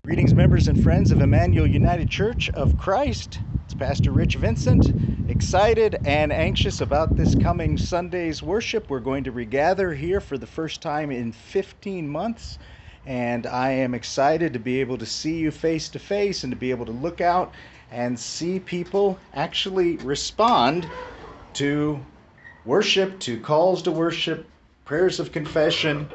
Greetings, members and friends of Immanuel United Church of Christ. It's Pastor Rich Vincent, excited and anxious about this coming Sunday's worship. We're going to regather here for the first time in 15 months, and I am excited to be able to see you face to face and to be able to look out and see people actually respond to worship, to calls to worship, prayers of confession,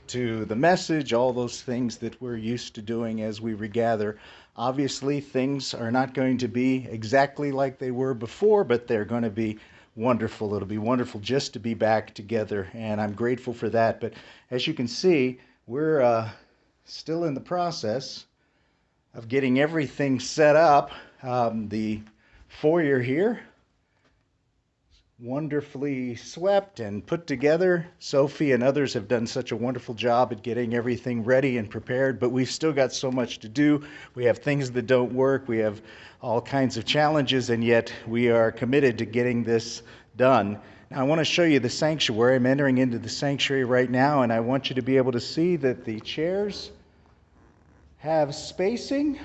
to the message, all those things that we're used to doing as we regather. Obviously, things are not going to be exactly like they were before, but they're going to be wonderful. It'll be wonderful just to be back together, and I'm grateful for that. But as you can see, we're still in the process of getting everything set up. The foyer here, wonderfully swept and put together. Sophie and others have done such a wonderful job at getting everything ready and prepared, but we've still got so much to do. We have things that don't work. We have all kinds of challenges, and yet we are committed to getting this done. Now, I want to show you the sanctuary. I'm entering into the sanctuary right now, and I want you to be able to see that the chairs have spacing.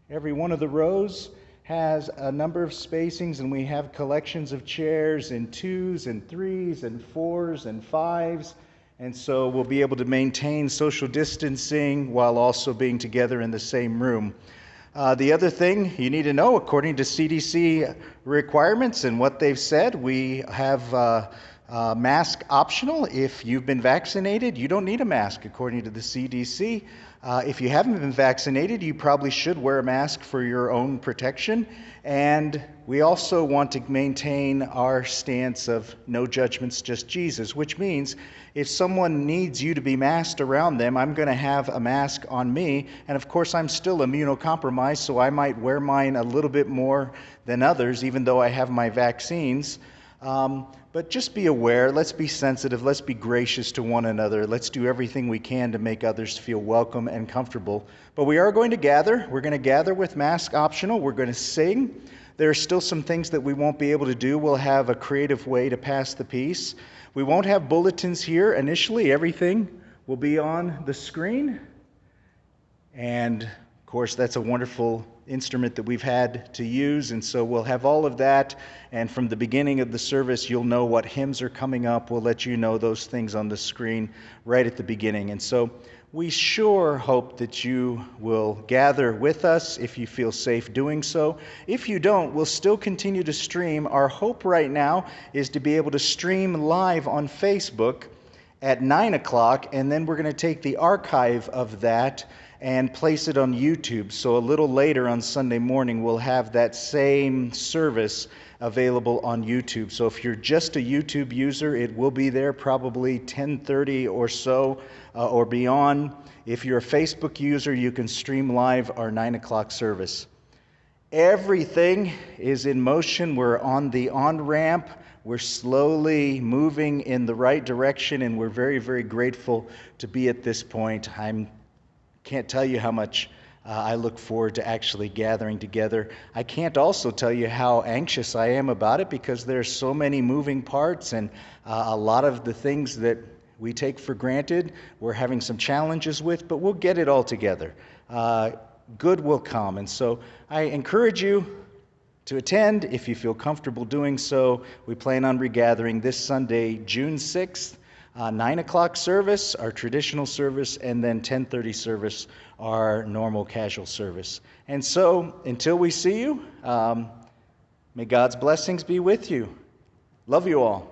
Every one of the rows has a number of spacings, and we have collections of chairs in 2s and 3s and 4s and 5s, and so we'll be able to maintain social distancing while also being together in the same room. The other thing you need to know, according to CDC requirements and what they've said, we have mask optional. If you've been vaccinated, you don't need a mask according to the CDC. If you haven't been vaccinated, you probably should wear a mask for your own protection. And we also want to maintain our stance of no judgments, just Jesus, which means if someone needs you to be masked around them, I'm going to have a mask on me. And of course, I'm still immunocompromised, so I might wear mine a little bit more than others, even though I have my vaccines. But just be aware, let's be sensitive, let's be gracious to one another, let's do everything we can to make others feel welcome and comfortable. But we are going to gather. We're going to gather with mask optional. We're going to sing. There are still some things that we won't be able to do. We'll have a creative way to pass the peace. We won't have bulletins here initially. Everything will be on the screen. And of course, that's a wonderful instrument that we've had to use, and so we'll have all of that, and from the beginning of the service you'll know what hymns are coming up. We'll let you know those things on the screen right at the beginning. And so we sure hope that you will gather with us if you feel safe doing so. If you don't, we'll still continue to stream. Our hope right now is to be able to stream live on Facebook at 9 o'clock, and then we're going to take the archive of that and place it on YouTube. So a little later on Sunday morning, we'll have that same service available on YouTube. So if you're just a YouTube user, it will be there probably 10:30 or so or beyond. If you're a Facebook user, you can stream live our 9 o'clock service. Everything is in motion. We're on the on-ramp. We're slowly moving in the right direction, and we're very, very grateful to be at this point. Can't tell you how much I look forward to actually gathering together. I can't also tell you how anxious I am about it, because there's so many moving parts, and a lot of the things that we take for granted we're having some challenges with, but we'll get it all together. Good will come, and so I encourage you to attend if you feel comfortable doing so. We plan on regathering this Sunday, June 6th. 9 o'clock service, our traditional service, and then 10:30 service, our normal casual service. And so, until we see you, may God's blessings be with you. Love you all.